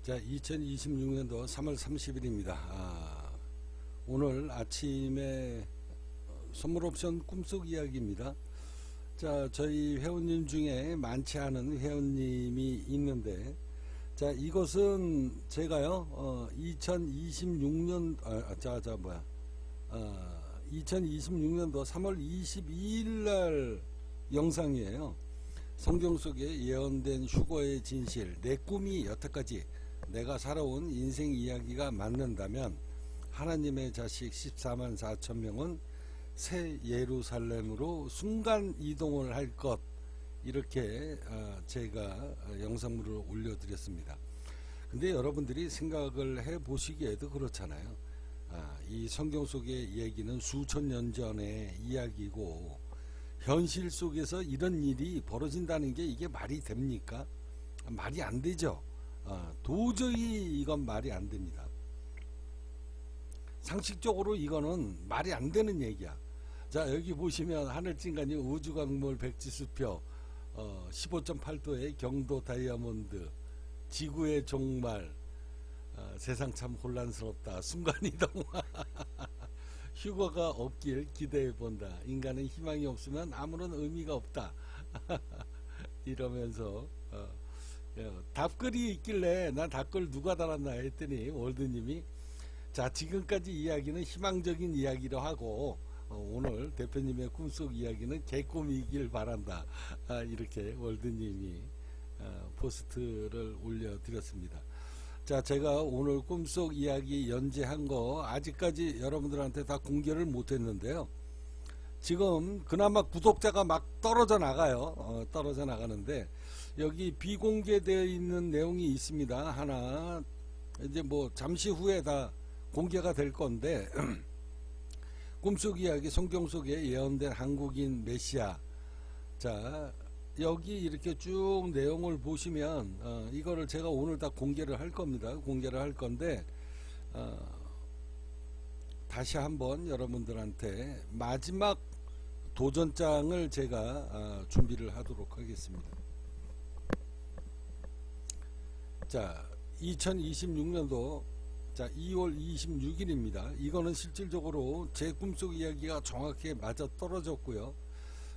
자, 2026년도 3월 30일입니다. 오늘 아침에 선물 옵션 꿈속 이야기입니다. 자, 저희 회원님 중에 많지 않은 회원님이 있는데, 자, 이것은 제가요, 2026년도 3월 22일 날 영상이에요. 성경 속에 예언된 휴거의 진실, 내 꿈이 여태까지 내가 살아온 인생 이야기가 맞는다면 하나님의 자식 14만 4천 명은 새 예루살렘으로 순간 이동을 할 것, 이렇게 제가 영상물을 올려드렸습니다. 근데 여러분들이 생각을 해 보시기에도 그렇잖아요. 이 성경 속의 얘기는 수천 년 전의 이야기고 현실 속에서 이런 일이 벌어진다는 게 이게 말이 됩니까? 말이 안 되죠. 도저히 이건 말이 안 됩니다. 상식적으로 이거는 말이 안 되는 얘기야. 자, 여기 보시면 하늘진간이 우주광물 백지수표, 15.8도의 경도 다이아몬드, 지구의 종말, 세상 참 혼란스럽다, 순간이동, 휴거가 없길 기대해본다, 인간은 희망이 없으면 아무런 의미가 없다. 이러면서 답글이 있길래 난 답글 누가 달았나 했더니 월드님이, 자, 지금까지 이야기는 희망적인 이야기로 하고 오늘 대표님의 꿈속 이야기는 개꿈이길 바란다, 이렇게 월드님이 포스트를 올려드렸습니다. 자, 제가 오늘 꿈속 이야기 연재한 거 아직까지 여러분들한테 다 공개를 못했는데요. 지금 그나마 구독자가 막 떨어져 나가요. 떨어져 나가는데 여기 비공개되어 있는 내용이 있습니다. 하나 이제 뭐 잠시 후에 다 공개가 될 건데 꿈속 이야기, 성경 속에 예언된 한국인 메시아. 자, 여기 이렇게 쭉 내용을 보시면 이거를 제가 오늘 다 공개를 할 겁니다. 공개를 할 건데 다시 한번 여러분들한테 마지막 도전장을 제가 준비를 하도록 하겠습니다. 자, 2026년도 자 2월 26일입니다. 이거는 실질적으로 제 꿈속 이야기가 정확히 맞아 떨어졌고요.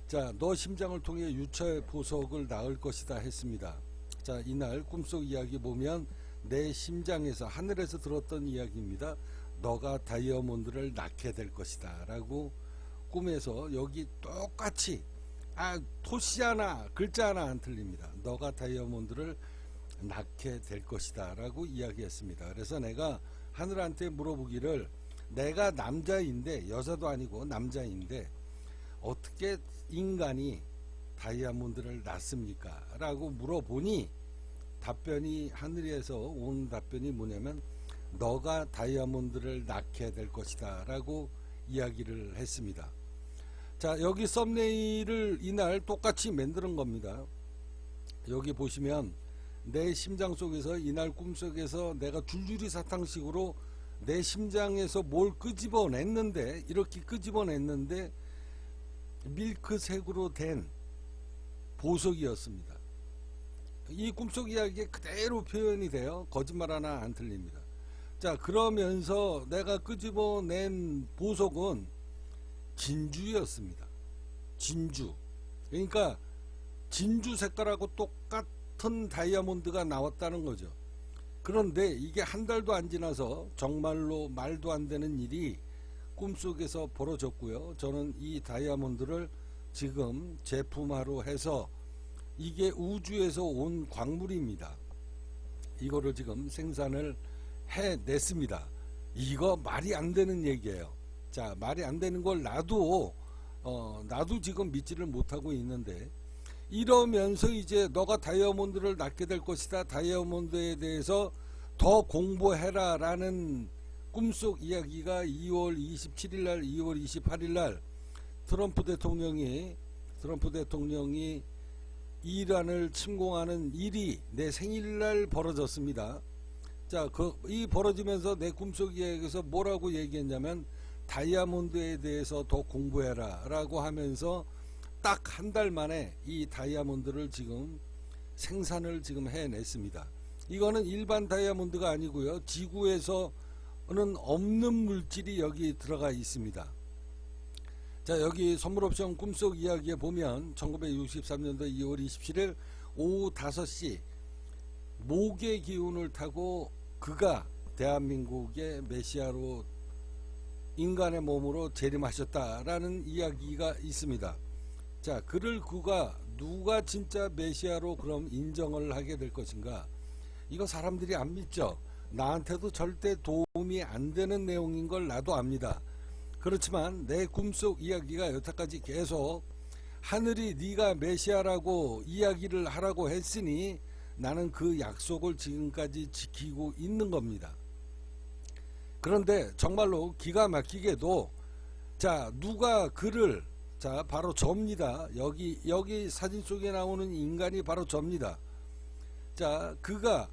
자, 너 심장을 통해 유체 보석을 낳을 것이다 했습니다. 자, 이날 꿈속 이야기 보면 내 심장에서, 하늘에서 들었던 이야기입니다. 너가 다이아몬드를 낳게 될 것이다 라고 꿈에서, 여기 똑같이 토시 하나, 글자 하나 안 틀립니다. 너가 다이아몬드를 낳게 될 것이다 라고 이야기했습니다. 그래서 내가 하늘한테 물어보기를, 내가 남자인데, 여자도 아니고 남자인데 어떻게 인간이 다이아몬드를 낳습니까? 라고 물어보니 답변이, 하늘에서 온 답변이 뭐냐면 너가 다이아몬드를 낳게 될 것이다 라고 이야기를 했습니다. 자, 여기 썸네일을 이날 똑같이 만드는 겁니다. 여기 보시면 내 심장 속에서, 이날 꿈속에서 내가 줄줄이 사탕식으로 내 심장에서 뭘 끄집어냈는데, 이렇게 끄집어냈는데 밀크색으로 된 보석이었습니다. 이 꿈속 이야기에 그대로 표현이 돼요. 거짓말 하나 안 틀립니다. 자, 그러면서 내가 끄집어낸 보석은 진주였습니다. 진주. 그러니까 진주 색깔하고 똑같은 다이아몬드가 나왔다는 거죠. 그런데 이게 한 달도 안 지나서 정말로 말도 안 되는 일이 꿈속에서 벌어졌고요. 저는 이 다이아몬드를 지금 제품화로 해서, 이게 우주에서 온 광물입니다. 이거를 지금 생산을 해냈습니다. 이거 말이 안 되는 얘기예요. 자, 말이 안 되는 걸 나도 지금 믿지를 못하고 있는데, 이러면서 이제 너가 다이아몬드를 낳게 될 것이다, 다이아몬드에 대해서 더 공부해라 라는 꿈속 이야기가 2월 27일날, 2월 28일날 트럼프 대통령이 이란을 침공하는 일이 내 생일날 벌어졌습니다. 자, 이 벌어지면서 내 꿈속 이야기에서 뭐라고 얘기했냐면 다이아몬드에 대해서 더 공부해라 라고 하면서 딱 한 달 만에 이 다이아몬드를 지금 생산을 지금 해냈습니다. 이거는 일반 다이아몬드가 아니고요. 지구에서는 없는 물질이 여기 들어가 있습니다. 자, 여기 선물옵션 꿈속 이야기에 보면 1963년도 2월 27일 오후 5시 목의 기운을 타고 그가 대한민국의 메시아로 인간의 몸으로 재림하셨다라는 이야기가 있습니다. 자, 그를 그가 누가 진짜 메시아로 그럼 인정을 하게 될 것인가? 이거 사람들이 안 믿죠. 나한테도 절대 도움이 안 되는 내용인 걸 나도 압니다. 그렇지만 내 꿈속 이야기가 여태까지 계속 하늘이 네가 메시아라고 이야기를 하라고 했으니 나는 그 약속을 지금까지 지키고 있는 겁니다. 그런데 정말로 기가 막히게도 자, 누가 그를, 자, 바로 저입니다. 여기 사진 속에 나오는 인간이 바로 저입니다. 자, 그가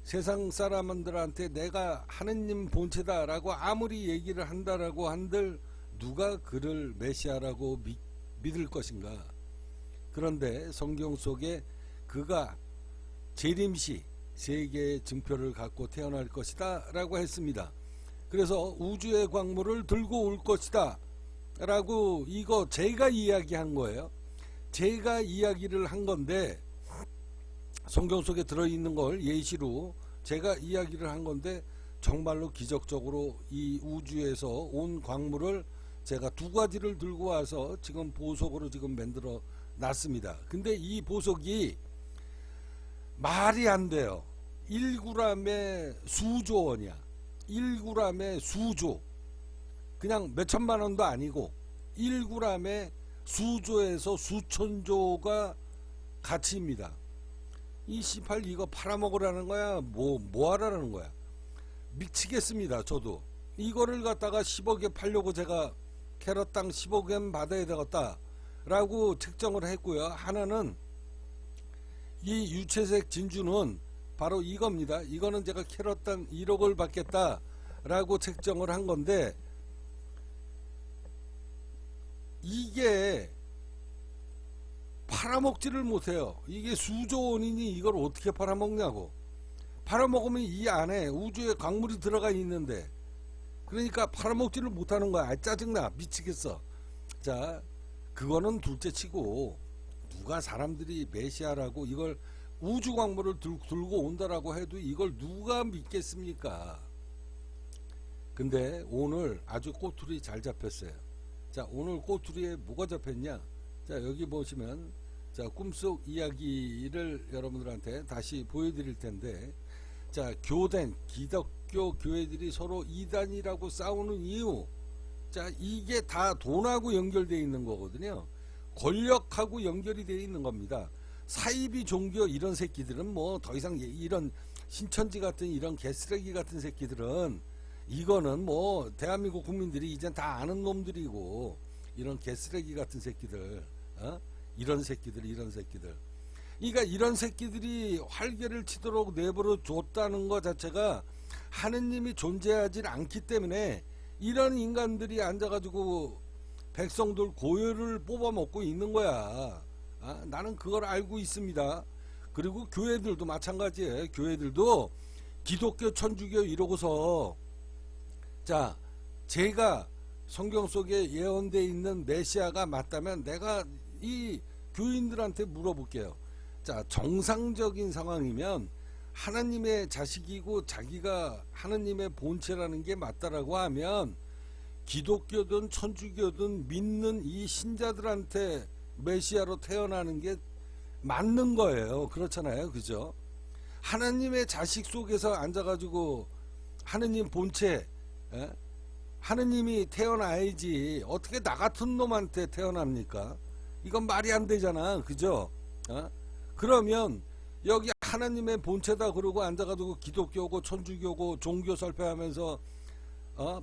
세상 사람들한테 내가 하느님 본체다 라고 아무리 얘기를 한다라고 한들 누가 그를 메시아라고 믿을 것인가? 그런데 성경 속에 그가 재림시 세계의 증표를 갖고 태어날 것이다 라고 했습니다. 그래서 우주의 광물을 들고 올 것이다 라고 이거 제가 이야기한 거예요. 제가 이야기를 한 건데 성경 속에 들어있는 걸 예시로 제가 이야기를 한 건데 정말로 기적적으로 이 우주에서 온 광물을 제가 두 가지를 들고 와서 지금 보석으로 지금 만들어 놨습니다. 근데 이 보석이 말이 안 돼요. 1g에 수조 원이야. 1g에 수조. 그냥 몇천만 원도 아니고 1g에 수조에서 수천조가 가치입니다. 이 C8 이거 팔아먹으라는 거야? 뭐 하라는 거야? 미치겠습니다. 저도 이거를 갖다가 10억에 팔려고 제가 캐럿 땅 10억엔 받아야 되겠다 라고 책정을 했고요. 하나는 이 유채색 진주는 바로 이겁니다. 이거는 제가 캐럿 땅 1억을 받겠다 라고 책정을 한 건데 이게 팔아먹지를 못해요. 이게 수조 원이니 이걸 어떻게 팔아먹냐고. 팔아먹으면 이 안에 우주에 광물이 들어가 있는데 그러니까 팔아먹지를 못하는 거야. 아, 짜증나. 미치겠어. 자, 그거는 둘째치고 누가 사람들이 메시아라고 이걸 우주 광물을 들고 온다라고 해도 이걸 누가 믿겠습니까? 근데 오늘 아주 꼬투리 잘 잡혔어요. 자, 오늘 꼬투리에 뭐가 잡혔냐? 자, 여기 보시면 자, 꿈속 이야기를 여러분들한테 다시 보여드릴 텐데 자, 교된 기독교 교회들이 서로 이단이라고 싸우는 이유, 자, 이게 다 돈하고 연결되어 있는 거거든요. 권력하고 연결이 되어 있는 겁니다. 사이비 종교 이런 새끼들은 뭐 더 이상 이런 신천지 같은 이런 개쓰레기 같은 새끼들은 이거는 뭐 대한민국 국민들이 이젠 다 아는 놈들이고 이런 개쓰레기 같은 새끼들, 이런 새끼들. 그러니까 이런 새끼들이 활개를 치도록 내버려 줬다는 것 자체가 하느님이 존재하지 않기 때문에 이런 인간들이 앉아가지고 백성들 고열을 뽑아먹고 있는 거야. 나는 그걸 알고 있습니다. 그리고 교회들도 마찬가지예요. 교회들도 기독교 천주교 이러고서 자, 제가 성경 속에 예언되어 있는 메시아가 맞다면 내가 이 교인들한테 물어볼게요. 자, 정상적인 상황이면 하나님의 자식이고 자기가 하나님의 본체라는 게 맞다라고 하면 기독교든 천주교든 믿는 이 신자들한테 메시아로 태어나는 게 맞는 거예요. 그렇잖아요. 그죠? 하나님의 자식 속에서 앉아가지고 하나님 본체, 하느님이 태어나야지 어떻게 나 같은 놈한테 태어납니까? 이건 말이 안 되잖아. 그죠? 그러면 여기 하나님의 본체다 그러고 앉아가지고 기독교고 천주교고 종교 설파하면서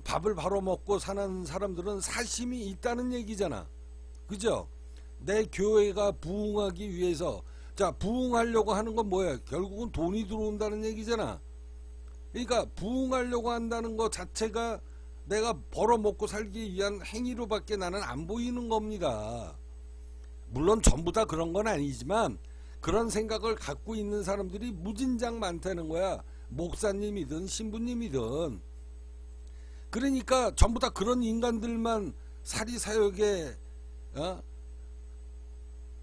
밥을 바로 먹고 사는 사람들은 사심이 있다는 얘기잖아. 그죠? 내 교회가 부흥하기 위해서, 자, 부흥하려고 하는 건 뭐야? 결국은 돈이 들어온다는 얘기잖아. 그러니까 부흥하려고 한다는 것 자체가 내가 벌어먹고 살기 위한 행위로밖에 나는 안 보이는 겁니다. 물론 전부 다 그런 건 아니지만 그런 생각을 갖고 있는 사람들이 무진장 많다는 거야. 목사님이든 신부님이든. 그러니까 전부 다 그런 인간들만 사리사욕에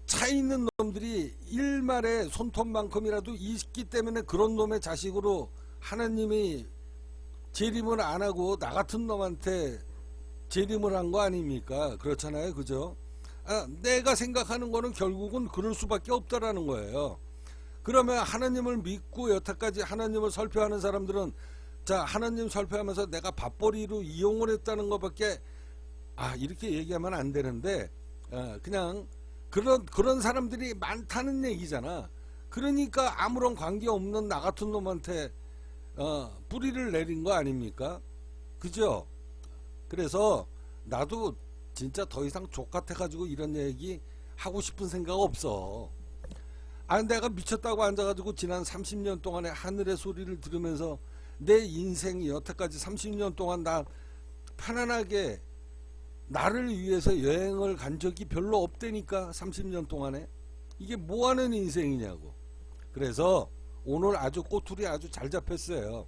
차 있는 놈들이 일말에 손톱만큼이라도 있기 때문에 그런 놈의 자식으로 하나님이 재림을 안 하고 나 같은 놈한테 재림을 한 거 아닙니까? 그렇잖아요. 그죠? 내가 생각하는 거는 결국은 그럴 수밖에 없다라는 거예요. 그러면 하나님을 믿고 여태까지 하나님을 설교하는 사람들은 자, 하나님 설교하면서 내가 밥벌이로 이용을 했다는 것밖에 이렇게 얘기하면 안 되는데 그냥 그런 사람들이 많다는 얘기잖아. 그러니까 아무런 관계없는 나 같은 놈한테 뿌리를 내린 거 아닙니까? 그죠? 그래서 나도 진짜 더 이상 족같아가지고 이런 얘기 하고 싶은 생각 없어. 내가 미쳤다고 앉아가지고 지난 30년 동안의 하늘의 소리를 들으면서 내 인생이 여태까지 30년 동안 나 편안하게 나를 위해서 여행을 간 적이 별로 없다니까. 30년 동안에 이게 뭐하는 인생이냐고. 그래서 오늘 아주 꼬투리 아주 잘 잡혔어요.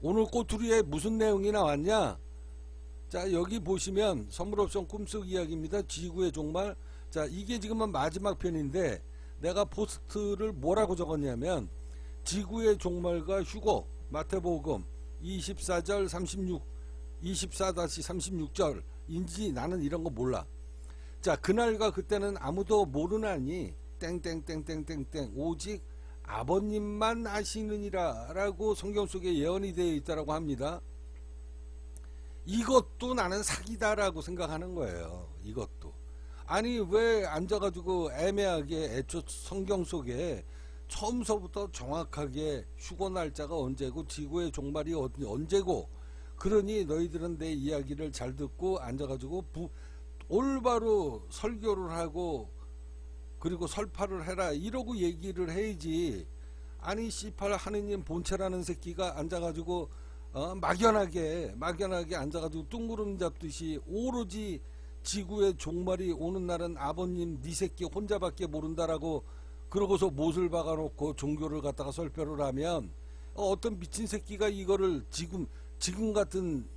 오늘 꼬투리에 무슨 내용이 나왔냐. 자, 여기 보시면 선물옵션 꿈속 이야기입니다. 지구의 종말. 자, 이게 지금은 마지막 편인데 내가 포스트를 뭐라고 적었냐면 지구의 종말과 휴거 마태복음 24절 36 24-36절 인지 나는 이런 거 몰라. 자, 그날과 그때는 아무도 모르나니 땡땡땡땡땡땡 오직 아버님만 아시느니라 라고 성경 속에 예언이 되어 있다라고 합니다. 이것도 나는 사기다라고 생각하는 거예요. 이것도. 아니 왜 앉아가지고 애매하게 애초 성경 속에 처음서부터 정확하게 휴거 날짜가 언제고 지구의 종말이 언제고 그러니 너희들은 내 이야기를 잘 듣고 앉아가지고 올바로 설교를 하고 그리고 설파를 해라 이러고 얘기를 해야지. 아니 씨팔 하느님 본체라는 새끼가 앉아가지고 막연하게 앉아가지고 뚱구름 잡듯이 오로지 지구의 종말이 오는 날은 아버님 네 새끼 혼자밖에 모른다라고 그러고서 못을 박아놓고 종교를 갖다가 설교를 하면 어떤 미친 새끼가 이거를 지금 같은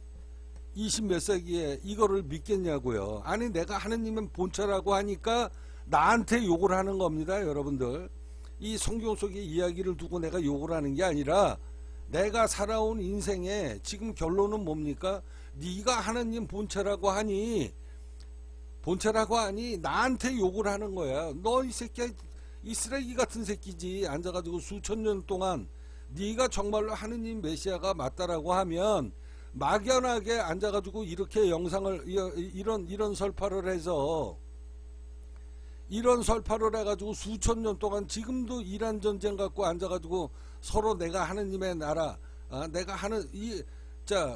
20몇 세기에 이거를 믿겠냐고요. 아니 내가 하느님은 본체라고 하니까 나한테 욕을 하는 겁니다. 여러분들 이 성경 속의 이야기를 두고 내가 욕을 하는 게 아니라 내가 살아온 인생에 지금 결론은 뭡니까? 네가 하느님 본체라고 하니 나한테 욕을 하는 거야. 너 이 새끼야 이 쓰레기 같은 새끼지. 앉아가지고 수천 년 동안 네가 정말로 하느님 메시아가 맞다라고 하면 막연하게 앉아가지고 이렇게 영상을 이런 설파를 해서 이런 설파를 해가지고 수천 년 동안 지금도 이란 전쟁 갖고 앉아가지고 서로 내가 하느님의 나라 내가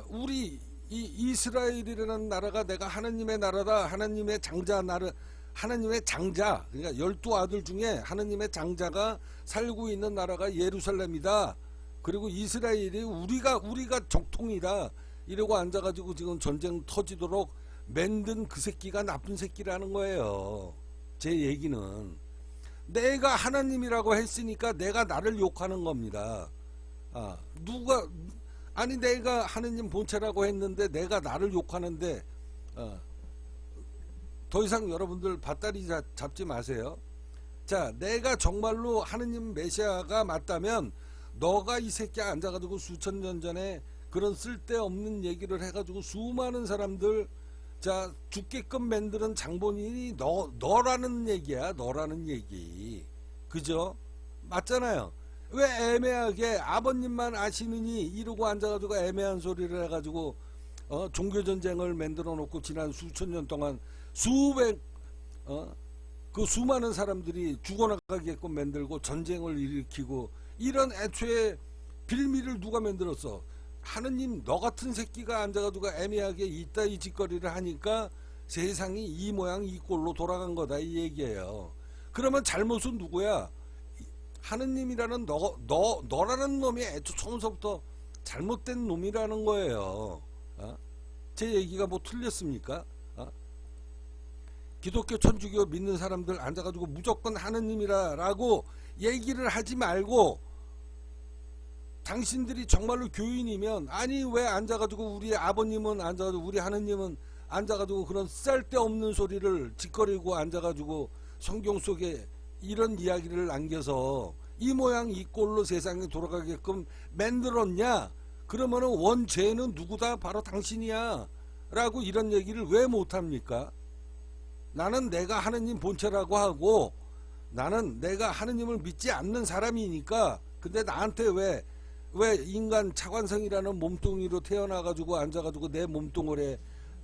우리 이 이스라엘이라는 나라가 내가 하느님의 나라다. 하느님의 장자 나라 하느님의 장자 그러니까 12아들 중에 하느님의 장자가 살고 있는 나라가 예루살렘이다. 그리고 이스라엘이 우리가 적통이다. 이러고 앉아가지고 지금 전쟁 터지도록 만든 그 새끼가 나쁜 새끼라는 거예요. 제 얘기는 내가 하나님이라고 했으니까 내가 나를 욕하는 겁니다. 내가 하느님 본체라고 했는데 내가 나를 욕하는데 더 이상 여러분들 밭다리 잡지 마세요. 자, 내가 정말로 하느님 메시아가 맞다면 너가 이 새끼 앉아가지고 수천 년 전에 그런 쓸데없는 얘기를 해가지고 수많은 사람들 자 죽게끔 만드는 장본인이 너라는 얘기야. 너라는 얘기. 그죠? 맞잖아요. 왜 애매하게 아버님만 아시느니 이러고 앉아가지고 애매한 소리를 해가지고 종교전쟁을 만들어 놓고 지난 수천 년 동안 그 수많은 사람들이 죽어나가게끔 만들고 전쟁을 일으키고 이런 애초에 빌미를 누가 만들었어? 하느님 너 같은 새끼가 앉아가지고 애매하게 이따위 짓거리를 하니까 세상이 이 모양 이 꼴로 돌아간 거다 이 얘기예요. 그러면 잘못은 누구야? 하느님이라는 너라는 놈이 애초 처음서부터 잘못된 놈이라는 거예요. 제 얘기가 뭐 틀렸습니까? 기독교 천주교 믿는 사람들 앉아가지고 무조건 하느님이라고 얘기를 하지 말고, 당신들이 정말로 교인이면 아니 왜 앉아가지고 우리 아버님은 앉아가지고 우리 하느님은 앉아가지고 그런 쓸데없는 소리를 짓거리고 앉아가지고 성경 속에 이런 이야기를 남겨서 이 모양 이 꼴로 세상에 돌아가게끔 만들었냐? 그러면은 원죄는 누구다? 바로 당신이야 라고 이런 얘기를 왜 못합니까? 나는 내가 하느님 본체라고 하고 나는 내가 하느님을 믿지 않는 사람이니까, 근데 나한테 왜 인간 차관성이라는 몸뚱이로 태어나가지고 앉아가지고 내 몸뚱아리에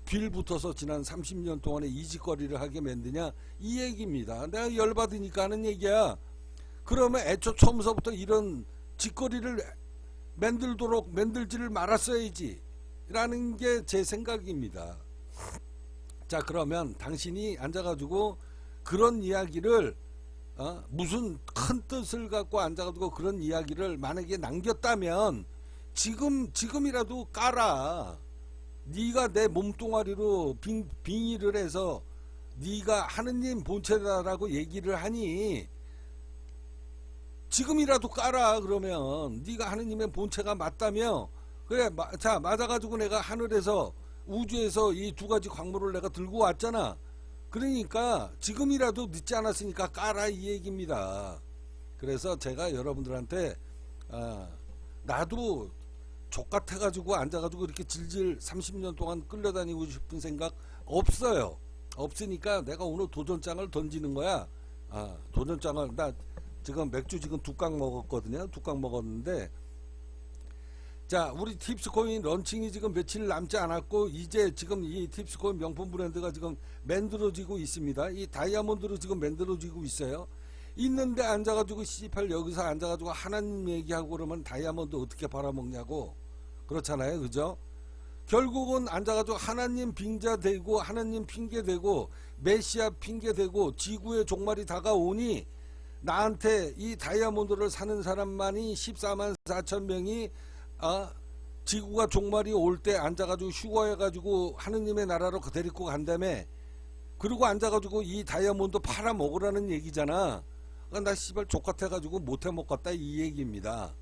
빌붙어서 지난 30년 동안에 이짓거리를 하게 만드냐, 이 얘기입니다. 내가 열받으니까 하는 얘기야. 그러면 애초 처음서부터 이런 짓거리를 만들지를 말았어야지 라는 게 제 생각입니다. 자, 그러면 당신이 앉아가지고 그런 이야기를 무슨 큰 뜻을 갖고 앉아가지고 그런 이야기를 만약에 남겼다면 지금이라도 까라. 네가 내 몸뚱아리로 빙의를 해서 네가 하느님 본체다라고 얘기를 하니 지금이라도 까라. 그러면 네가 하느님의 본체가 맞다며, 그래 자 맞아가지고 내가 하늘에서 우주에서 이 두 가지 광물을 내가 들고 왔잖아. 그러니까 지금이라도 늦지 않았으니까 까라, 이 얘기입니다. 그래서 제가 여러분들한테 나도 족같아가지고 앉아가지고 이렇게 질질 30년 동안 끌려다니고 싶은 생각 없어요. 없으니까 내가 오늘 도전장을 던지는 거야. 도전장을, 나 지금 맥주 지금 2깡 먹었거든요. 2깡 먹었는데, 자, 우리 팁스코인 런칭이 지금 며칠 남지 않았고 이제 지금 이 팁스코인 명품 브랜드가 지금 만들어지고 있습니다. 이 다이아몬드로 지금 만들어지고 있어요. 있는데 앉아가지고 C8 여기서 앉아가지고 하나님 얘기하고 그러면 다이아몬드 어떻게 팔아먹냐고. 그렇잖아요, 그죠? 결국은 앉아가지고 하나님 빙자대고 하나님 핑계대고 메시아 핑계대고 지구의 종말이 다가오니 나한테 이 다이아몬드를 사는 사람만이 14만 4천 명이 지구가 종말이 올 때 앉아가지고 휴거해가지고 하느님의 나라로 데리고 간다며. 그리고 앉아가지고 이 다이아몬드 팔아먹으라는 얘기잖아. 나 씨발 족같아가지고 못해먹겠다, 이 얘기입니다.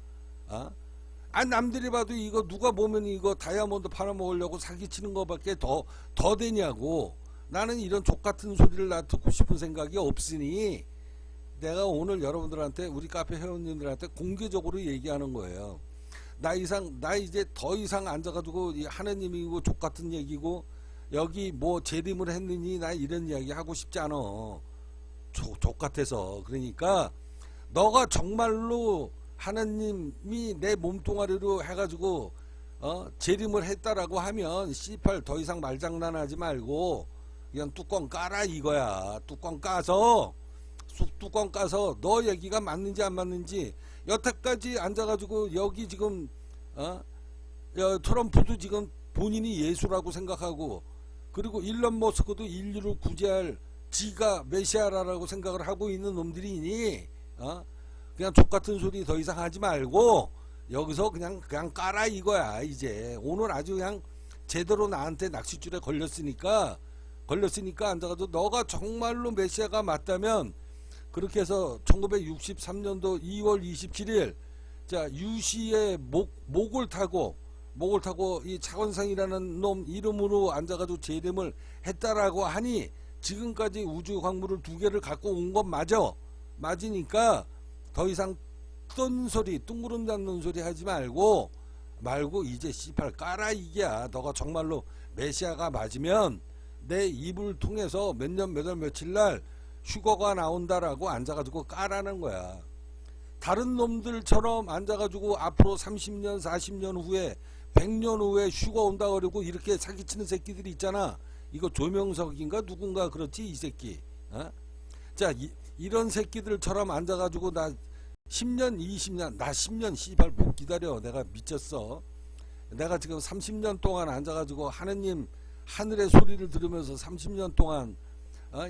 남들이 봐도 이거 누가 보면 이거 다이아몬드 팔아먹으려고 사기치는 거밖에 더 되냐고. 나는 이런 족같은 소리를 나 듣고 싶은 생각이 없으니 내가 오늘 여러분들한테, 우리 카페 회원님들한테 공개적으로 얘기하는 거예요. 나 이제 더 이상 앉아가지고 하느님이고 족같은 얘기고 여기 뭐 재림을 했느니 나 이런 이야기 하고 싶지 않아. 족같아서. 그러니까 너가 정말로 하느님이 내 몸뚱아리로 해가지고 재림을 했다라고 하면 C8 더 이상 말장난하지 말고 그냥 뚜껑 까라 이거야. 뚜껑 까서 너 얘기가 맞는지 안 맞는지, 여태까지 앉아가지고 여기 지금 트럼프도 지금 본인이 예수라고 생각하고, 그리고 일론 머스크도 인류를 구제할 지가 메시아라고 생각을 하고 있는 놈들이니 그냥 족같은 소리 더 이상 하지 말고 여기서 그냥 까라 이거야. 이제 오늘 아주 그냥 제대로 나한테 낚싯줄에 걸렸으니까 앉아가지고 너가 정말로 메시아가 맞다면, 그렇게 해서 1963년도 2월 27일 자 유시의 목을 타고 이 차관상이라는 놈 이름으로 앉아가지고 재림을 했다라고 하니 지금까지 우주 광물을 2개를 갖고 온 건 맞으니까 더 이상 뜬구름 잡는 소리 하지 말고 이제 C8 까라 이게야. 너가 정말로 메시아가 맞으면 내 입을 통해서 몇 년 몇 월 며칠 날 휴거가 나온다라고 앉아가지고 까라는 거야. 다른 놈들처럼 앉아가지고 앞으로 30년 40년 후에 100년 후에 휴거 온다 그러고 이렇게 사기치는 새끼들이 있잖아. 이거 조명석인가 누군가 그렇지, 이 새끼. 자 이런 새끼들처럼 앉아가지고 나 10년 20년 나 10년 씨발 못 기다려. 내가 미쳤어. 내가 지금 30년 동안 앉아가지고 하느님 하늘의 소리를 들으면서 30년 동안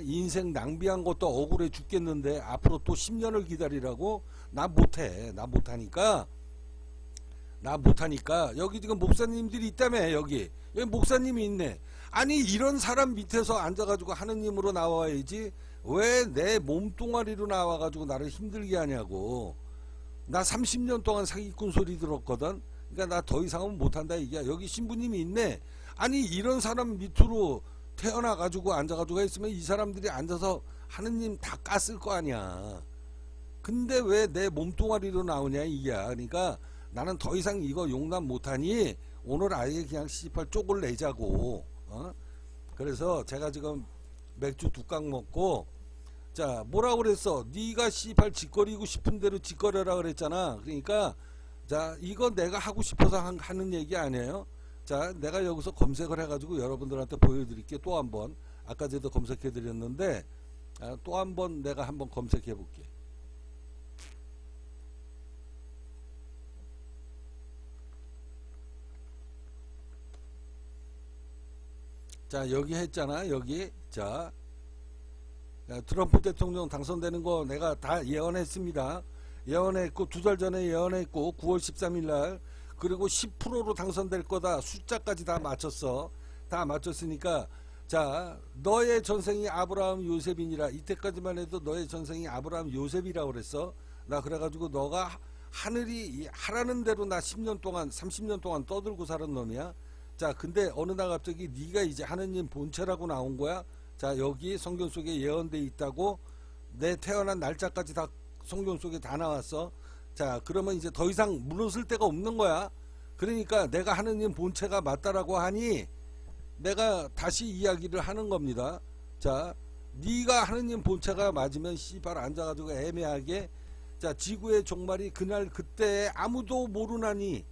인생 낭비한 것도 억울해 죽겠는데 앞으로 또 10년을 기다리라고? 나 못하니까 나 못하니까 여기 지금 목사님들이 있다며. 여기 목사님이 있네. 아니 이런 사람 밑에서 앉아가지고 하느님으로 나와야지 왜 내 몸뚱아리로 나와가지고 나를 힘들게 하냐고. 나 30년 동안 사기꾼 소리 들었거든. 그러니까 나 더 이상은 못한다 이게. 여기 신부님이 있네. 아니 이런 사람 밑으로 태어나가지고 앉아가지고 했으면 이 사람들이 앉아서 하느님 다 깠을 거 아니야. 근데 왜 내 몸뚱아리로 나오냐 이게. 그러니까 나는 더 이상 이거 용납 못하니 오늘 아예 그냥 씨발 쪽을 내자고. 그래서 제가 지금 맥주 2깡 먹고, 자 뭐라 그랬어. 네가 씨발 짓거리고 싶은 대로 짓거려라 그랬잖아. 그러니까 자 이거 내가 하고 싶어서 하는 얘기 아니에요. 자 내가 여기서 검색을 해가지고 여러분들한테 보여드릴게. 또 한번 아까 전에도 검색해 드렸는데 또 한번 내가 한번 검색해 볼게. 자 여기 했잖아. 여기 자 트럼프 대통령 당선되는 거 내가 다 예언했습니다. 예언했고 2달 전에 예언했고 9월 13일 날 그리고 10%로 당선될 거다. 숫자까지 다 맞췄어. 다 맞췄으니까 자 너의 전생이 아브라함 요셉이니라. 이때까지만 해도 너의 전생이 아브라함 요셉이라고 그랬어. 나 그래가지고 너가 하늘이 하라는 대로 나 10년 동안 30년 동안 떠들고 살은 놈이야. 자 근데 어느 날 갑자기 네가 이제 하느님 본체라고 나온 거야. 자 여기 성경 속에 예언돼 있다고. 내 태어난 날짜까지 다 성경 속에 다 나왔어. 자 그러면 이제 더 이상 물러설 데가 없는 거야. 그러니까 내가 하느님 본체가 맞다라고 하니 내가 다시 이야기를 하는 겁니다. 자 네가 하느님 본체가 맞으면 씨발 앉아가지고 애매하게 자 지구의 종말이 그날 그때 아무도 모르나니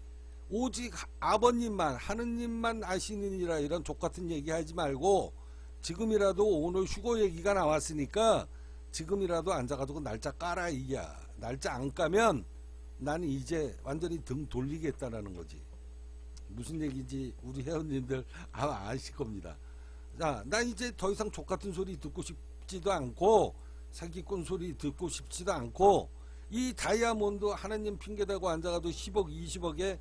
오직 아버님만 하느님만 아시느니라. 이런 족같은 얘기 하지 말고 지금이라도 오늘 휴거 얘기가 나왔으니까 지금이라도 앉아가지고 날짜 까라 이야. 날짜 안 까면 나는 이제 완전히 등 돌리겠다라는 거지. 무슨 얘기인지 우리 회원님들 아마 아실 겁니다. 자, 난 이제 더 이상 족같은 소리 듣고 싶지도 않고 사기꾼 소리 듣고 싶지도 않고 이 다이아몬드 하나님 핑계대고 앉아가지고 10억 20억에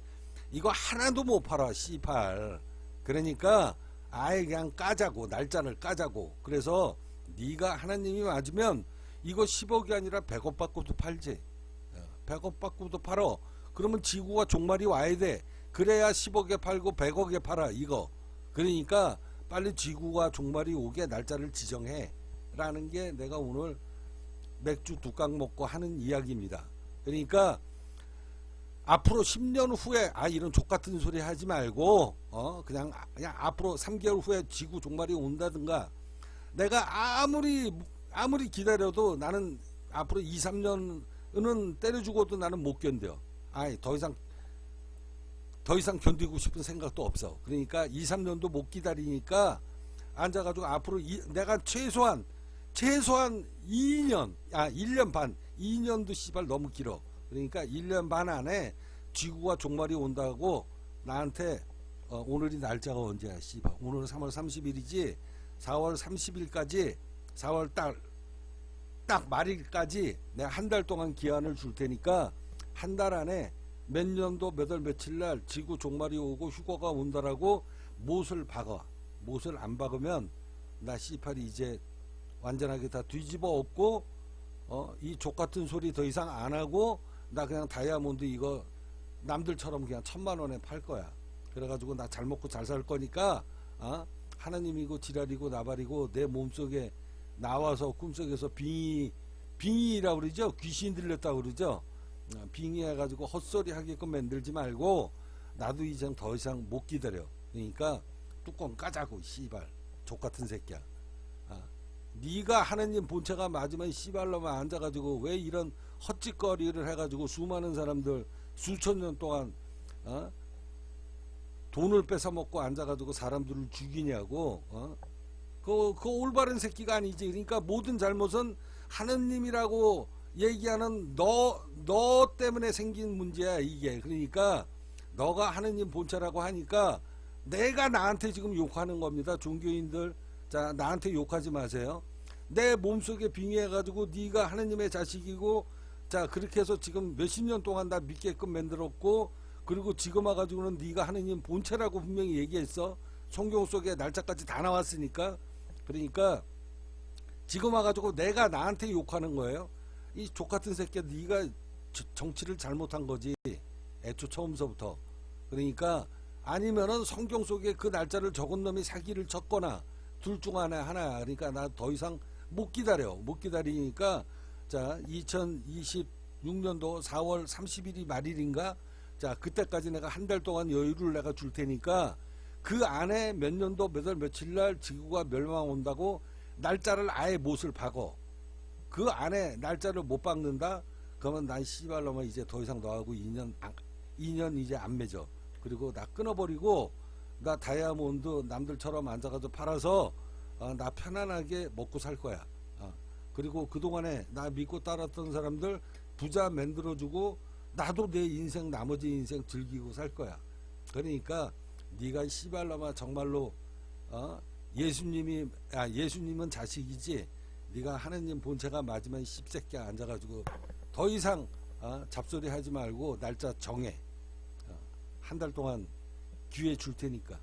이거 하나도 못 팔아 씨발. 그러니까 아예 그냥 까자고. 날짜를 까자고. 그래서 네가 하나님이 맞으면 이거 10억이 아니라 100억 받고도 팔지. 100억 받고도 팔어. 그러면 지구가 종말이 와야 돼. 그래야 10억에 팔고 100억에 팔아 이거. 그러니까 빨리 지구가 종말이 오게 날짜를 지정해 라는 게 내가 오늘 맥주 2깡 먹고 하는 이야기입니다. 그러니까 앞으로 10년 후에 이런 족같은 소리 하지 말고 그냥 앞으로 3개월 후에 지구 종말이 온다든가. 내가 아무리 기다려도 나는 앞으로 2, 3년은 때려 죽어도 나는 못 견뎌. 더 이상 견디고 싶은 생각도 없어. 그러니까 2, 3년도 못 기다리니까 앉아가지고 앞으로 내가 최소한 2년 1년 반 2년도 씨발 너무 길어. 그러니까 1년 반 안에 지구가 종말이 온다고 나한테 오늘이 날짜가 언제야 씨발. 오늘은 3월 30일이지 4월 30일까지 4월 딱 말일까지 내가 한 달 동안 기한을 줄 테니까 한 달 안에 몇 년도 몇 월 며칠 날 지구 종말이 오고 휴거가 온다라고 못을 박아. 못을 안 박으면 나 씨팔이 이제 완전하게 다 뒤집어 엎고 이 족같은 소리 더 이상 안 하고 나 그냥 다이아몬드 이거 남들처럼 그냥 1000만원에 팔 거야. 그래가지고 나 잘 먹고 잘 살 거니까 하나님이고 지랄이고 나발이고 내 몸속에 나와서 꿈속에서 빙의라고 그러죠. 귀신 들렸다고 그러죠. 빙의해가지고 헛소리 하게끔 만들지 말고 나도 이제 더 이상 못 기다려. 그러니까 뚜껑 까자고 씨발 족같은 새끼야. 네가 하나님 본체가 맞으면 씨발로만 앉아가지고 왜 이런 헛짓거리를 해가지고 수많은 사람들 수천 년 동안 돈을 뺏어먹고 앉아가지고 사람들을 죽이냐고. 그 올바른 새끼가 아니지. 그러니까 모든 잘못은 하느님이라고 얘기하는 너 때문에 생긴 문제야 이게. 그러니까 너가 하느님 본체라고 하니까 내가 나한테 지금 욕하는 겁니다. 종교인들 자 나한테 욕하지 마세요. 내 몸속에 빙의해가지고 네가 하느님의 자식이고 자 그렇게 해서 지금 몇십 년 동안 나 믿게끔 만들었고 그리고 지금 와가지고는 네가 하느님 본체라고 분명히 얘기했어. 성경 속에 날짜까지 다 나왔으니까. 그러니까 지금 와가지고 내가 나한테 욕하는 거예요. 이 족같은 새끼야, 네가 정치를 잘못한 거지, 애초 처음서부터. 그러니까 아니면은 성경 속에 그 날짜를 적은 놈이 사기를 쳤거나 둘 중 하나야. 그러니까 나 더 이상 못 기다리니까 자 2026년도 4월 30일이 말일인가, 자 그때까지 내가 한 달 동안 여유를 내가 줄 테니까 그 안에 몇 년도 몇 월 며칠 날 지구가 멸망 온다고 날짜를 아예 못을 박어. 그 안에 날짜를 못 박는다? 그러면 난 씨발놈아 이제 더 이상 너하고 2년 이제 안 맺어. 그리고 나 끊어버리고 나 다이아몬드 남들처럼 앉아가지고 팔아서 나 편안하게 먹고 살 거야. 그리고 그동안에 나 믿고 따랐던 사람들 부자 만들어주고 나도 내 인생 나머지 인생 즐기고 살 거야. 그러니까 네가 씨발놈아 정말로 예수님은 자식이지, 네가 하느님 본체가 맞으면 씹새끼야 앉아가지고 더 이상 잡소리 하지 말고 날짜 정해. 한 달 동안 기회 줄 테니까.